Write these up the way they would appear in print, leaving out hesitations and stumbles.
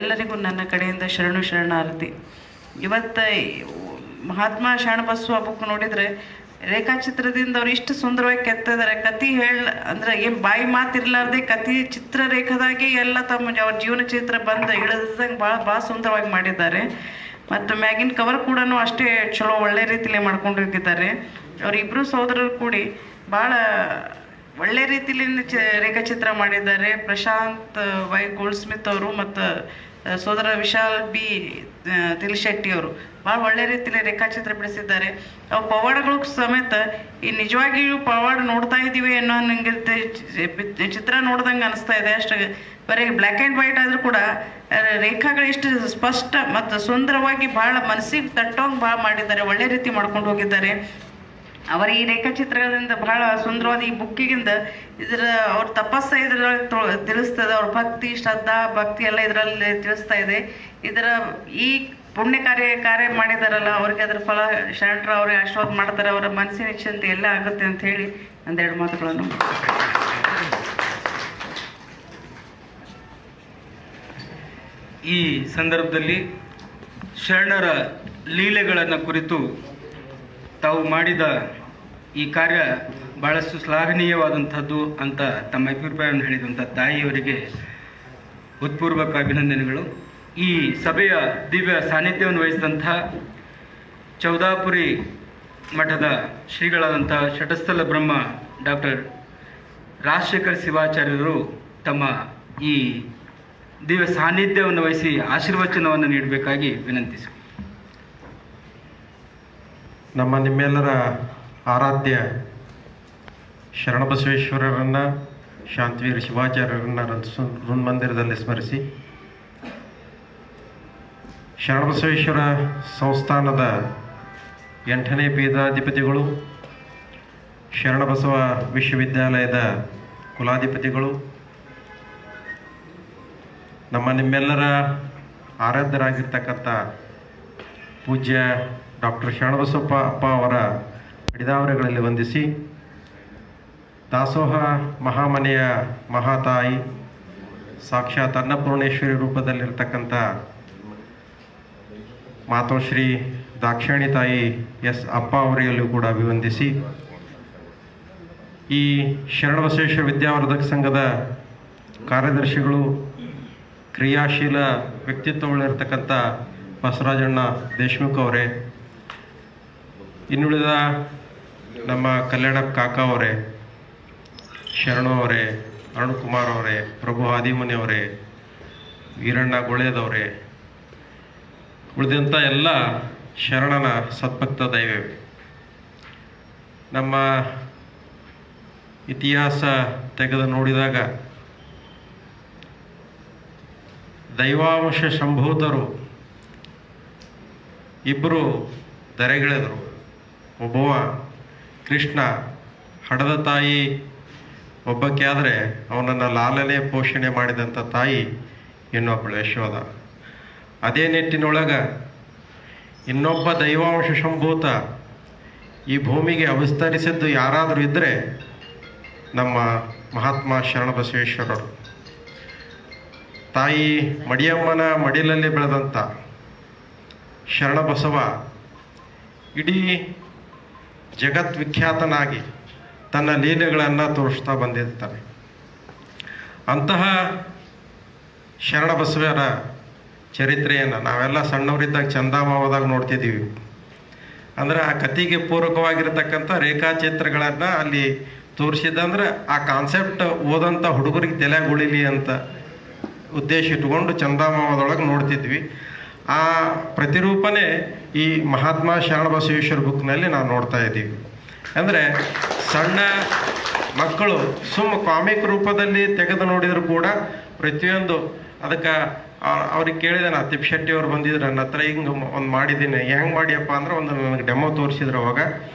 ಎಲ್ಲರಿಗೂ ನನ್ನ ಕಡೆಯಿಂದ ಶರಣು ಶರಣಾರ್ಥಿ. ಇವತ್ತು ಮಹಾತ್ಮ ಶರಣಬಸವ ಬುಕ್ ನೋಡಿದರೆ ರೇಖಾಚಿತ್ರದಿಂದ ಅವ್ರು ಇಷ್ಟು ಸುಂದರವಾಗಿ ಕೆತ್ತಿದ್ದಾರೆ. ಕತಿ ಅಂದ್ರೆ ಏನು ಬಾಯಿ ಮಾತಿರ್ಲಾರ್ದೆ ಕತಿ ಚಿತ್ರರೇಖದಾಗೆ ಎಲ್ಲ ತಮ್ಮ ಅವ್ರ ಜೀವನ ಚಿತ್ರ ಬಂದು ಇಳಿದಂಗೆ ಭಾಳ ಸುಂದರವಾಗಿ ಮಾಡಿದ್ದಾರೆ. ಮತ್ತು ಮ್ಯಾಗಿನ ಕವರ್ ಕೂಡ ಅಷ್ಟೇ ಚಲೋ ಒಳ್ಳೆ ರೀತಿಲೇ ಮಾಡ್ಕೊಂಡು ಹೋಗಿದ್ದಾರೆ. ಅವರಿಬ್ಬರು ಸಹೋದರರು ಕೂಡಿ ಭಾಳ ಒಳ್ಳೆ ರೀತಿಲಿ ರೇಖಾಚಿತ್ರ ಮಾಡಿದ್ದಾರೆ. ಪ್ರಶಾಂತ್ ವೈ ಗೋಲ್ಡ್ ಸ್ಮಿತ್ ಅವರು ಮತ್ತು ಸೋದರ ವಿಶಾಲ್ ಬಿ ತಿಲ್ಶೆಟ್ಟಿ ಅವರು ಭಾಳ ಒಳ್ಳೆ ರೀತಿಯಲ್ಲಿ ರೇಖಾಚಿತ್ರ ಬಿಡಿಸಿದ್ದಾರೆ. ಅವು ಪವಾಡಗಳು ಸಮೇತ ಈ ನಿಜವಾಗಿಯೂ ಪವಾಡ ನೋಡ್ತಾ ಇದ್ದೀವಿ ಅನ್ನೋ ನನಗೆ ಚಿತ್ರ ನೋಡ್ದಂಗೆ ಅನಿಸ್ತಾ ಇದೆ. ಅಷ್ಟು ಬರೀ ಬ್ಲ್ಯಾಕ್ ಆ್ಯಂಡ್ ವೈಟ್ ಆದರೂ ಕೂಡ ರೇಖಾಗಳು ಇಷ್ಟು ಸ್ಪಷ್ಟ ಮತ್ತು ಸುಂದರವಾಗಿ ಭಾಳ ಮನಸ್ಸಿಗೆ ತಟ್ಟೋಂಗೆ ಭಾಳ ಮಾಡಿದ್ದಾರೆ. ಒಳ್ಳೆ ರೀತಿ ಮಾಡ್ಕೊಂಡು ಹೋಗಿದ್ದಾರೆ. ಅವರ ಈ ರೇಖಾಚಿತ್ರಗಳಿಂದ ಬಹಳ ಸುಂದರವಾದ ಈ ಬುಕ್ಕಿಗಿಂದ ಅವ್ರ ತಪಸ್ಸ ಇದರಲ್ಲಿ ತಿಳಿಸ್ತದೆ. ಅವ್ರ ಭಕ್ತಿ ಶ್ರದ್ಧಾ ಭಕ್ತಿ ಎಲ್ಲ ಇದರಲ್ಲಿ ತಿಳಿಸ್ತಾ ಇದೆ. ಈ ಪುಣ್ಯ ಕಾರ್ಯ ಮಾಡಿದಾರಲ್ಲ ಅವ್ರಿಗೆ ಅದ್ರ ಫಲ ಶರಣರ ಅವ್ರಿಗೆ ಆಶೀರ್ವಾದ ಮಾಡ್ತಾರೆ. ಅವರ ಮನಸ್ಸಿನ ಇಚ್ಛೆ ಎಲ್ಲ ಆಗುತ್ತೆ ಅಂತ ಹೇಳಿ ಒಂದೆರಡು ಮಾತುಗಳನ್ನು. ಈ ಸಂದರ್ಭದಲ್ಲಿ ಶರಣರ ಲೀಲೆಗಳನ್ನು ಕುರಿತು ತಾವು ಮಾಡಿದ ಈ ಕಾರ್ಯ ಬಹಳಷ್ಟು ಶ್ಲಾಘನೀಯವಾದಂಥದ್ದು ಅಂತ ತಮ್ಮ ಅಭಿಪ್ರಾಯವನ್ನು ಹೇಳಿದಂಥ ತಾಯಿಯವರಿಗೆ ಹೃತ್ಪೂರ್ವಕ ಅಭಿನಂದನೆಗಳು. ಈ ಸಭೆಯ ದಿವ್ಯ ಸಾನ್ನಿಧ್ಯವನ್ನು ವಹಿಸಿದಂಥ ಚೌದಾಪುರಿ ಮಠದ ಶ್ರೀಗಳಾದಂಥ ಶಟಸ್ಥಲ ಬ್ರಹ್ಮ ಡಾಕ್ಟರ್ ರಾಜಶೇಖರ್ ಶಿವಾಚಾರ್ಯರು ತಮ್ಮ ಈ ದಿವ್ಯ ಸಾನ್ನಿಧ್ಯವನ್ನು ವಹಿಸಿ ಆಶೀರ್ವಚನವನ್ನು ನೀಡಬೇಕಾಗಿ ವಿನಂತಿಸಿ. ನಿಮ್ಮೆಲ್ಲರ ಆರಾಧ್ಯ ಶರಣಬಸವೇಶ್ವರರನ್ನು, ಶಾಂತವೀರ ಶಿವಾಚಾರ್ಯರನ್ನು ಋನ್ಮಂದಿರದಲ್ಲಿ ಸ್ಮರಿಸಿ, ಶರಣಬಸವೇಶ್ವರ ಸಂಸ್ಥಾನದ 8ನೇ ಪೀಠಾಧಿಪತಿಗಳು, ಶರಣಬಸವ ವಿಶ್ವವಿದ್ಯಾಲಯದ ಕುಲಾಧಿಪತಿಗಳು, ನಿಮ್ಮೆಲ್ಲರ ಆರಾಧ್ಯರಾಗಿರ್ತಕ್ಕಂಥ ಪೂಜ್ಯ ಡಾಕ್ಟರ್ ಶರಣಬಸಪ್ಪ ಅಪ್ಪ ಅವರ ಅಡಿದಾವರೆಗಳಲ್ಲಿ ವಂದಿಸಿ, ದಾಸೋಹ ಮಹಾಮನೆಯ ಮಹಾತಾಯಿ ಸಾಕ್ಷಾತ್ ಅನ್ನಪೂರ್ಣೇಶ್ವರಿ ರೂಪದಲ್ಲಿರ್ತಕ್ಕಂಥ ಮಾತೋಶ್ರೀ ದಾಕ್ಷಾಯಣಿ ತಾಯಿ ಎಸ್ ಅಪ್ಪ ಅವರಿಗಲ್ಲೂ ಕೂಡ ಅಭಿವಂದಿಸಿ, ಈ ಶರಣಬಸವೇಶ್ವರ ವಿದ್ಯಾವರ್ಧಕ ಸಂಘದ ಕಾರ್ಯದರ್ಶಿಗಳು, ಕ್ರಿಯಾಶೀಲ ವ್ಯಕ್ತಿತ್ವಗಳಿರ್ತಕ್ಕಂಥ ಬಸವರಾಜಣ್ಣ ದೇಶಮುಖ್ ಅವರೇ, ಇನ್ನುಳಿದ ನಮ್ಮ ಕಲ್ಯಾಣ ಕಾಕಾ ಅವರೇ, ಶರಣು ಅವರೇ, ಅರುಣ್ ಕುಮಾರ್ ಅವರೇ, ಪ್ರಭು ಆದಿಮುನಿ ಅವರೇ, ವೀರಣ್ಣ ಗೊಳೇದವರೇ, ಉಳಿದಂಥ ಎಲ್ಲ ಶರಣನ ಸದ್ಭಕ್ತ ದೈವವೇ. ನಮ್ಮ ಇತಿಹಾಸ ತೆಗೆದು ನೋಡಿದಾಗ ದೈವಾಂಶ ಸಂಭೂತರು ಇಬ್ಬರು ದರೆಗಿಳಿದರು. ಒಬ್ಬವ ಕೃಷ್ಣ, ಹಡದ ತಾಯಿ ಒಬ್ಬಕ್ಕೆ ಆದರೆ ಅವನನ್ನು ಲಾಲನೆ ಪೋಷಣೆ ಮಾಡಿದಂಥ ತಾಯಿ ಇನ್ನೊಬ್ಬಳು ಯಶೋಧ. ಅದೇ ನಿಟ್ಟಿನೊಳಗೆ ಇನ್ನೊಬ್ಬ ದೈವಾಂಶ ಸಂಭೂತ ಈ ಭೂಮಿಗೆ ಅವತರಿಸಿದ್ದು ಯಾರಾದರೂ ಇದ್ದರೆ ನಮ್ಮ ಮಹಾತ್ಮ ಶರಣಬಸವೇಶ್ವರರು. ತಾಯಿ ಮಡಿಯಮ್ಮನ ಮಡಿಲಲ್ಲಿ ಬೆಳೆದಂಥ ಶರಣಬಸವ ಇಡೀ ಜಗದ್ವಿಖ್ಯಾತನಾಗಿ ತನ್ನ ಲೀಲೆಗಳನ್ನು ತೋರಿಸ್ತಾ ಬಂದಿರ್ತಾನೆ. ಅಂತಹ ಶರಣಬಸವರ ಚರಿತ್ರೆಯನ್ನು ನಾವೆಲ್ಲ ಸಣ್ಣವರಿದ್ದಾಗ ಚಂದಾಮಾವದಾಗ ನೋಡ್ತಿದ್ದೀವಿ. ಅಂದರೆ ಆ ಕಥೆಗೆ ಪೂರಕವಾಗಿರ್ತಕ್ಕಂಥ ರೇಖಾಚಿತ್ರಗಳನ್ನು ಅಲ್ಲಿ ತೋರಿಸಿದಂದ್ರೆ ಆ ಕಾನ್ಸೆಪ್ಟ್ ಓದಂಥ ಹುಡುಗರಿಗೆ ತಲೆಗೆ ಉಳಿಲಿ ಅಂತ ಉದ್ದೇಶ ಇಟ್ಕೊಂಡು ಚಂದಾಮಾವದೊಳಗೆ ನೋಡ್ತಿದ್ವಿ. ಆ ಪ್ರತಿರೂಪನೇ ಈ ಮಹಾತ್ಮ ಶರಣಬಸವೇಶ್ವರ ಬುಕ್ನಲ್ಲಿ ನಾವು ನೋಡ್ತಾ ಇದ್ದೀವಿ. ಅಂದರೆ ಸಣ್ಣ ಮಕ್ಕಳು ಕಾಮಿಕ್ ರೂಪದಲ್ಲಿ ತೆಗೆದು ನೋಡಿದ್ರು ಕೂಡ ಪ್ರತಿಯೊಂದು ಅದಕ್ಕೆ ಅವ್ರಿಗೆ ಕೇಳಿದೆ, ನಾ ತಿಪ್ಶೆಟ್ಟಿ ಅವ್ರು ಬಂದಿದ್ರು ನನ್ನ ಹತ್ರ, ಹಿಂಗೆ ಒಂದು ಮಾಡಿದ್ದೀನಿ, ಹೆಂಗೆ ಮಾಡಿಯಪ್ಪ ಅಂದ್ರೆ ಒಂದು ನನಗೆ ಡೆಮೋ ತೋರಿಸಿದ್ರು. ಅವಾಗ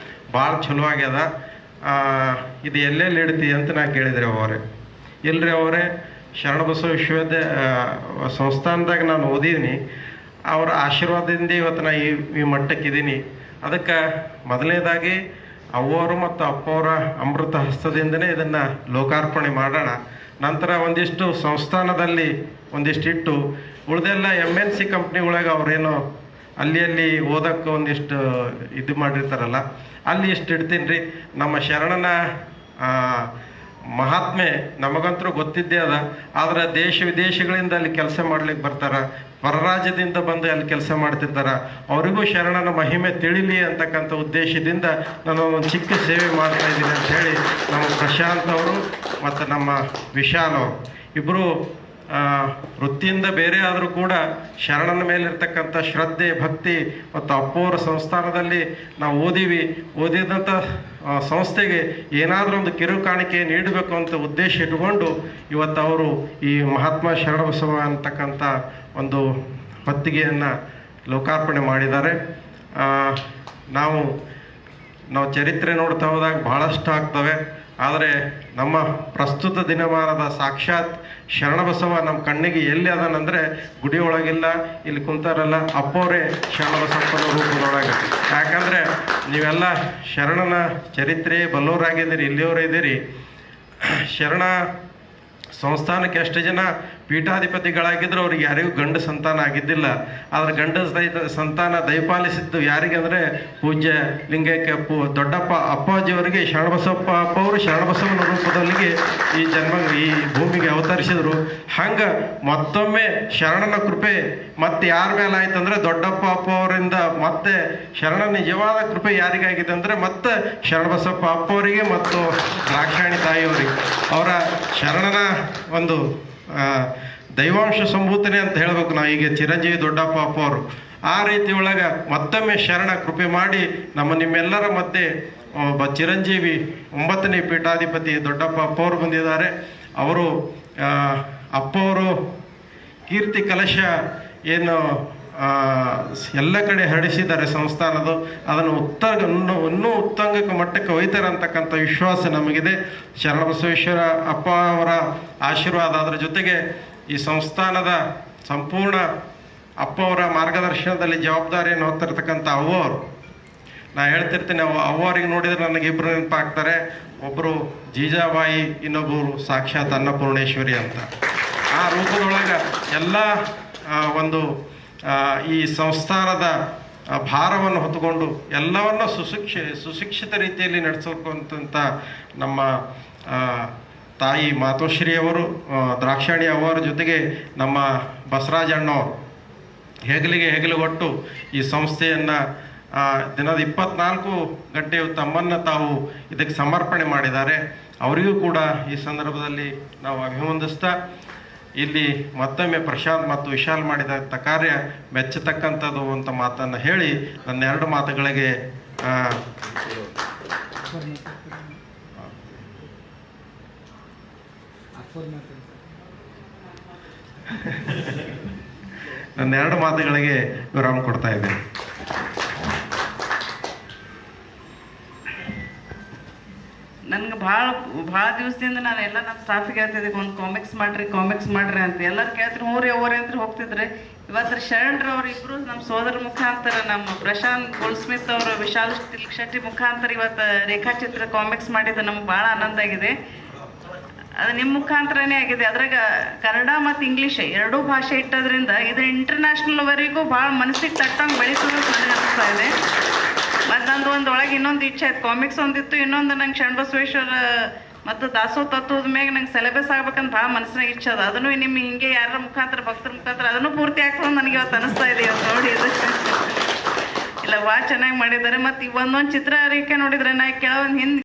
ಭಾಳ ಚಲೋ ಆಗ್ಯದ, ಇದು ಎಲ್ಲೆಲ್ಲಿ ಇಡ್ತಿ ಅಂತ ನಾ ಕೇಳಿದ್ರೆ ಅವರೇ, ಇಲ್ಲರಿ ಅವರೇ ಶರಣಬಸವ ಸಂಸ್ಥಾನದಾಗ ನಾನು ಓದಿದ್ದೀನಿ, ಅವರ ಆಶೀರ್ವಾದದಿಂದ ಇವತ್ತು ನಾ ಈ ಮಟ್ಟಕ್ಕಿದ್ದೀನಿ. ಅದಕ್ಕೆ ಮೊದಲನೇದಾಗಿ ಅವ್ವರು ಮತ್ತು ಅಪ್ಪವರ ಅಮೃತ ಹಸ್ತದಿಂದನೇ ಇದನ್ನು ಲೋಕಾರ್ಪಣೆ ಮಾಡೋಣ. ನಂತರ ಒಂದಿಷ್ಟು ಸಂಸ್ಥಾನದಲ್ಲಿ ಒಂದಿಷ್ಟಿಟ್ಟು ಉಳ್ದೆಲ್ಲ MNC ಕಂಪ್ನಿ ಒಳಗೆ ಅವ್ರೇನೋ ಅಲ್ಲಿ ಓದಕ್ಕೆ ಒಂದಿಷ್ಟು ಇದು ಮಾಡಿರ್ತಾರಲ್ಲ, ಅಲ್ಲಿ ಇಷ್ಟು ಇಡ್ತೀನಿ ರೀ. ನಮ್ಮ ಶರಣನ ಮಹಾತ್ಮೆ ನಮಗಂತರೂ ಗೊತ್ತಿದ್ದೇ ಅದ. ಆದ್ರೆ ದೇಶ ವಿದೇಶಗಳಿಂದ ಅಲ್ಲಿ ಕೆಲಸ ಮಾಡ್ಲಿಕ್ಕೆ ಬರ್ತಾರ, ಹೊರ ರಾಜ್ಯದಿಂದ ಬಂದು ಅಲ್ಲಿ ಕೆಲಸ ಮಾಡ್ತಿರ್ತಾರ. ಅವರಿಗೂ ಶರಣನ ಮಹಿಮೆ ತಿಳಿಲಿ ಅಂತಕ್ಕಂಥ ಉದ್ದೇಶದಿಂದ ನಾನು ಒಂದು ಚಿಕ್ಕ ಸೇವೆ ಮಾಡ್ತಾ ಇದ್ದೀನಿ ಅಂತ ಹೇಳಿ ನಮ್ಮ ಪ್ರಶಾಂತ್ ಅವರು ಮತ್ತು ನಮ್ಮ ವಿಶಾಲ್ ಅವರು ಇಬ್ಬರು ವೃತ್ತಿಯಿಂದ ಬೇರೆ ಆದರೂ ಕೂಡ ಶರಣನ ಮೇಲಿರ್ತಕ್ಕಂಥ ಶ್ರದ್ಧೆ, ಭಕ್ತಿ ಮತ್ತು ಅಪ್ಪೋರ ಸಂಸ್ಥಾನದಲ್ಲಿ ನಾವು ಓದಿದಂಥ ಸಂಸ್ಥೆಗೆ ಏನಾದರೂ ಒಂದು ಕಿರು ಕಾಣಿಕೆ ನೀಡಬೇಕು ಅಂತ ಉದ್ದೇಶ ಇಟ್ಟುಕೊಂಡು ಇವತ್ತು ಅವರು ಈ ಮಹಾತ್ಮ ಶರಣಬಸವ ಅಂತಕ್ಕಂಥ ಒಂದು ಹೊತ್ತಿಗೆಯನ್ನು ಲೋಕಾರ್ಪಣೆ ಮಾಡಿದ್ದಾರೆ. ನಾವು ಚರಿತ್ರೆ ನೋಡ್ತಾ ಹೋದಾಗ ಬಹಳಷ್ಟು ಆಗ್ತವೆ. ಆದರೆ ನಮ್ಮ ಪ್ರಸ್ತುತ ದಿನಮಾನದ ಸಾಕ್ಷಾತ್ ಶರಣಬಸವ ನಮ್ಮ ಕಣ್ಣಿಗೆ ಎಲ್ಲಿ ಅದನಂದರೆ ಗುಡಿ ಒಳಗಿಲ್ಲ, ಇಲ್ಲಿ ಕುಂತಾರಲ್ಲ ಅಪ್ಪವರೇ ಶರಣಬಸಪ್ಪನ ರೂಪದೊಳಗೆ. ಯಾಕಂದರೆ ನೀವೆಲ್ಲ ಶರಣನ ಚರಿತ್ರೆ ಬಲ್ಲವರಾಗಿದ್ದೀರಿ, ಇಲ್ಲಿಯವರೇ ಇದ್ದೀರಿ. ಶರಣ ಸಂಸ್ಥಾನಕ್ಕೆ ಎಷ್ಟು ಜನ ಪೀಠಾಧಿಪತಿಗಳಾಗಿದ್ರು ಅವ್ರಿಗೆ ಯಾರಿಗೂ ಗಂಡು ಸಂತಾನ ಆಗಿದ್ದಿಲ್ಲ. ಆದರೆ ಗಂಡ ಸಂತಾನ ದಯಪಾಲಿಸಿದ್ದು ಯಾರಿಗೆ ಅಂದರೆ ಪೂಜ್ಯ ಲಿಂಗೈಕ್ಯ ದೊಡ್ಡಪ್ಪ ಅಪ್ಪಾಜಿಯವರಿಗೆ ಶರಣಬಸಪ್ಪ ಅಪ್ಪ ಅವರು ಶರಣಬಸವನ ರೂಪದಲ್ಲಿಗೆ ಈ ಭೂಮಿಗೆ ಅವತರಿಸಿದ್ರು. ಹಂಗೆ ಮತ್ತೊಮ್ಮೆ ಶರಣನ ಕೃಪೆ ಮತ್ತೆ ಯಾರ ಮೇಲೆ ಆಯ್ತು ಅಂದರೆ ದೊಡ್ಡಪ್ಪ ಅಪ್ಪ ಅವರಿಂದ ಮತ್ತೆ ಶರಣ ನಿಜವಾದ ಕೃಪೆ ಯಾರಿಗಾಗಿದೆ ಅಂದರೆ ಮತ್ತೆ ಶರಣಬಸಪ್ಪ ಅಪ್ಪ ಅವರಿಗೆ ಮತ್ತು ದ್ರಾಕ್ಷಾಣಿ ತಾಯಿಯವರಿಗೆ. ಅವರ ಶರಣನ ಒಂದು ದೈವಾಂಶ ಸಂಭೂತನೆ ಅಂತ ಹೇಳಬೇಕು ನಾವು. ಈಗ ಚಿರಂಜೀವಿ ದೊಡ್ಡಪ್ಪ ಅಪ್ಪ ಅವರು ಆ ರೀತಿ ಒಳಗೆ ಮತ್ತೊಮ್ಮೆ ಶರಣ ಕೃಪೆ ಮಾಡಿ ನಿಮ್ಮೆಲ್ಲರ ಮಧ್ಯೆ ಒಬ್ಬ ಚಿರಂಜೀವಿ 9ನೇ ಪೀಠಾಧಿಪತಿ ದೊಡ್ಡಪ್ಪ ಅಪ್ಪ ಅವರು ಬಂದಿದ್ದಾರೆ. ಅವರು ಅಪ್ಪವರು ಕೀರ್ತಿ ಕಲಶ ಏನು ಎಲ್ಲ ಕಡೆ ಹರಡಿಸಿದ್ದಾರೆ ಸಂಸ್ಥಾನದು, ಅದನ್ನು ಇನ್ನೂ ಉತ್ತಂಗಕ್ಕೆ ಮಟ್ಟಕ್ಕೆ ಒಯ್ತಾರೆ ಅಂತಕ್ಕಂಥ ವಿಶ್ವಾಸ ನಮಗಿದೆ. ಶರಣಬಸವೇಶ್ವರ ಅಪ್ಪ ಅವರ ಆಶೀರ್ವಾದ, ಅದರ ಜೊತೆಗೆ ಈ ಸಂಸ್ಥಾನದ ಸಂಪೂರ್ಣ ಅಪ್ಪ ಅವರ ಮಾರ್ಗದರ್ಶನದಲ್ಲಿ ಜವಾಬ್ದಾರಿಯನ್ನು ಹೊತ್ತಿರ್ತಕ್ಕಂಥ ಅವ್ವರು. ನಾ ಹೇಳ್ತಿರ್ತೀನಿ, ಅವ್ವರಿಗೆ ನೋಡಿದ್ರೆ ನನಗೆ ಇಬ್ಬರು ನೆನಪಾಗ್ತಾರೆ. ಒಬ್ಬರು ಜೀಜಾಬಾಯಿ, ಇನ್ನೊಬ್ಬರು ಸಾಕ್ಷಾತ್ ಅನ್ನಪೂರ್ಣೇಶ್ವರಿ ಅಂತ. ಆ ರೂಪದೊಳಗೆ ಎಲ್ಲ ಒಂದು ಈ ಸಂಸ್ಥಾನದ ಭಾರವನ್ನು ಹೊತ್ತುಕೊಂಡು ಎಲ್ಲವನ್ನ ಸುಶಿಕ್ಷಿತ ರೀತಿಯಲ್ಲಿ ನಡೆಸೋಕಂತ ನಮ್ಮ ತಾಯಿ ಮಾತೋಶ್ರೀಯವರು, ದ್ರಾಕ್ಷಾಣಿ ಅವರ ಜೊತೆಗೆ ನಮ್ಮ ಬಸವರಾಜಣ್ಣವರು ಹೆಗಲಿಗೆ ಹೆಗಲುಗೊಟ್ಟು ಈ ಸಂಸ್ಥೆಯನ್ನು ದಿನದ 24 ಗಂಟೆಯು ತಮ್ಮನ್ನು ತಾವು ಇದಕ್ಕೆ ಸಮರ್ಪಣೆ ಮಾಡಿದ್ದಾರೆ. ಅವರಿಗೂ ಕೂಡ ಈ ಸಂದರ್ಭದಲ್ಲಿ ನಾವು ಅಭಿವಂದಿಸ್ತಾ, ಇಲ್ಲಿ ಮತ್ತೊಮ್ಮೆ ಪ್ರಶಾಂತ್ ಮತ್ತು ವಿಶಾಲ್ ಮಾಡಿದಂಥ ಕಾರ್ಯ ಮೆಚ್ಚತಕ್ಕಂಥದ್ದು ಅಂತ ಮಾತನ್ನು ಹೇಳಿ ನನ್ನ 2 ಮಾತುಗಳಿಗೆ ವಿರಾಮ ಕೊಡ್ತಾ ಇದ್ದೇನೆ. ನನ್ಗೆ ಭಾಳ ದಿವಸದಿಂದ ನಾನು ಎಲ್ಲ ನಮ್ಮ ಸ್ಟಾಫಿಗೆ ಹೇಳ್ತಿದ್ದೆ, ಒಂದು ಕಾಮಿಕ್ಸ್ ಮಾಡ್ರಿ ಅಂತ. ಎಲ್ಲರೂ ಕೇಳ್ತಾರೆ ಊರೇ ಅಂತ ಹೋಗ್ತಿದ್ರೆ. ಇವತ್ತು ಶರಣರವ್ರು ಇಬ್ಬರು ನಮ್ಮ ಸೋದರ ಮುಖಾಂತರ, ನಮ್ಮ ಪ್ರಶಾಂತ್ ಗೋಲ್ಡ್ಸ್ಮಿತ್ ಅವರು, ವಿಶಾಲ್ ಶೆಟ್ಟಿ ಮುಖಾಂತರ ಇವತ್ತು ರೇಖಾಚಿತ್ರ ಕಾಮಿಕ್ಸ್ ಮಾಡಿದ್ದು ನಮ್ಗೆ ಭಾಳ ಆನಂದ ಆಗಿದೆ. ಅದು ನಿಮ್ಮ ಮುಖಾಂತರನೇ ಆಗಿದೆ. ಅದ್ರಾಗ ಕನ್ನಡ ಮತ್ತು ಇಂಗ್ಲೀಷ್ 2 ಭಾಷೆ ಇಟ್ಟೋದ್ರಿಂದ ಇದು ಇಂಟರ್ನ್ಯಾಷನಲ್ವರೆಗೂ ಭಾಳ ಮನಸ್ಸಿಗೆ ತಟ್ಟಂಗೆ ಬೆಳೀತದೆ ಅಂತ ನನಗೆ ಅನಿಸ್ತಾ ಇದೆ. ಮತ್ತು ನಂದು ಒಳಗೆ ಇನ್ನೊಂದು ಇಚ್ಛೆ ಆಯ್ತು, ಕಾಮಿಕ್ಸ್ ಒಂದಿತ್ತು, ಇನ್ನೊಂದು ನಂಗೆ ಶರಣಬಸವೇಶ್ವರ ಮತ್ತು ದಾಸೋಹ ತತ್ವದ ಮ್ಯಾಗ ನಂಗೆ ಸಿಲೆಬಸ್ ಆಗ್ಬೇಕಂತ ಭಾಳ ಮನಸ್ಸಿನಾಗ ಇಚ್ಛೆ ಅದ. ಅದನ್ನು ನಿಮ್ಗೆ ಹಿಂಗೆ ಯಾರ ಮುಖಾಂತರ, ಭಕ್ತರ ಮುಖಾಂತರ ಅದನ್ನು ಪೂರ್ತಿ ಆಗ್ತದೆ ನನಗೆ ಇವತ್ತು ಅನಿಸ್ತಾ ಇದೆ. ಇವತ್ತು ನೋಡಿ ಇದು ಇಲ್ಲ ಭಾಳ ಚೆನ್ನಾಗಿ ಮಾಡಿದ್ದಾರೆ. ಮತ್ತು ಒಂದೊಂದು ಚಿತ್ರರೇಖೆ ನೋಡಿದರೆ ನಾ ಕೆಲವೊಂದು ಹಿಂದೆ